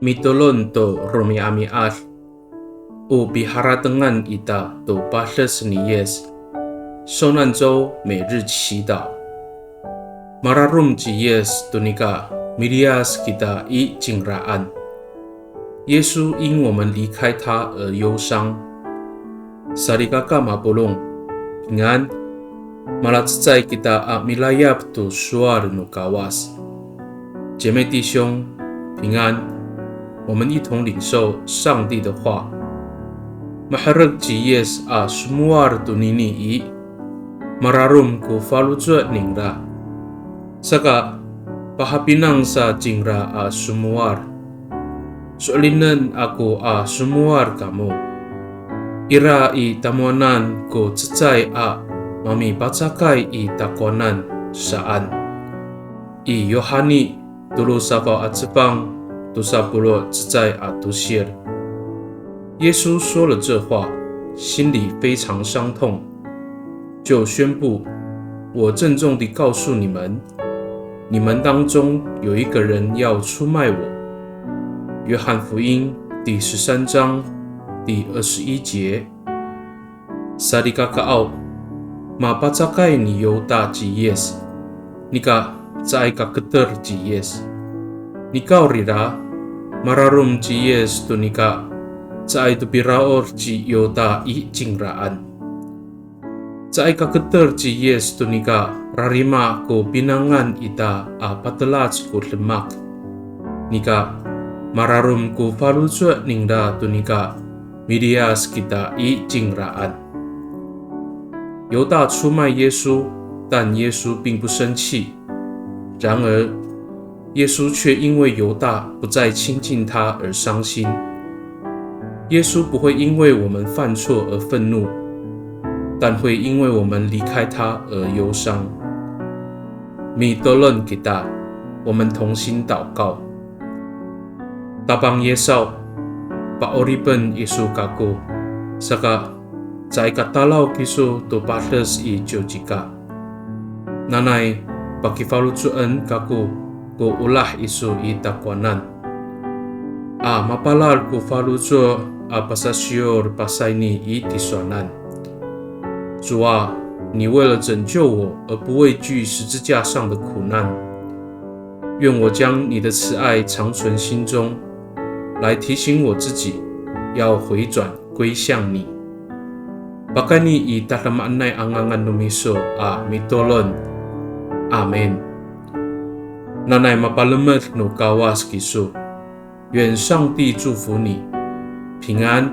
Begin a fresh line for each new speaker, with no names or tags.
mitulun to Romi Amiar, u biharatengan ita to Bashas Niyes,受难周每日祈祷。Mararum Jiyes Tunika Milias kita i Jingraan， 耶稣因我们离开他而忧伤。Sarikaka mapulong平安。Malatsai kita a milayap tu suar no kawas， 姐妹弟兄平安，我们一同领受上帝的话。Maharag Jiyes a sumuar tu nini i mararum ku falujua ningra， saka pahapinang sa jingra a sumuar， soalinan aku a sumuar kamu， ira i tamuanan ku cecai a mami pacakai i takwanan saan i Yohani dulu sapa atsepang tusapulo cecai a tusir。 耶稣说了这话，心里非常伤痛，就宣布：我郑重地告诉你们，你们当中有一个人要出卖我。约翰福音第13章第21节。Sadikakaau mapacakai ni Yoda Jiyes, nika caika keter Jiyes, nikau rira mararum Jiyes tu nika cai tu piraor ji Yoda i Jingraan, caika keter Jiyes tu nika rarima ko binangan ita a patelaj ko lemak, nika mararum ko falujua ningda tu nika Milias kita i Jingraan。犹大出卖耶稣，但耶稣并不生气。然而，耶稣却因为犹大不再亲近他而伤心。耶稣不会因为我们犯错而愤怒，但会因为我们离开他而忧伤。Mitolong kita， 我们同心祷告。Tabang Yesaw, paoriben Yesu kako, saka Cai katalau kisu to Bashas i Jojika. Nanai pakifalucuan kaku ko ulah isu i takwanan. A mapalar ku falucu a pasasyor pasaini i tiswanan。 主啊，你为了拯救我而不畏惧十字架上的苦难，愿我将你的慈爱常存心中，来提醒我自己要回转归向你。Bakani i tatlamanay angangan numiso a mitolon. Amen。 Nanay mapalamat no kawas kiso， 愿上帝祝福你平安。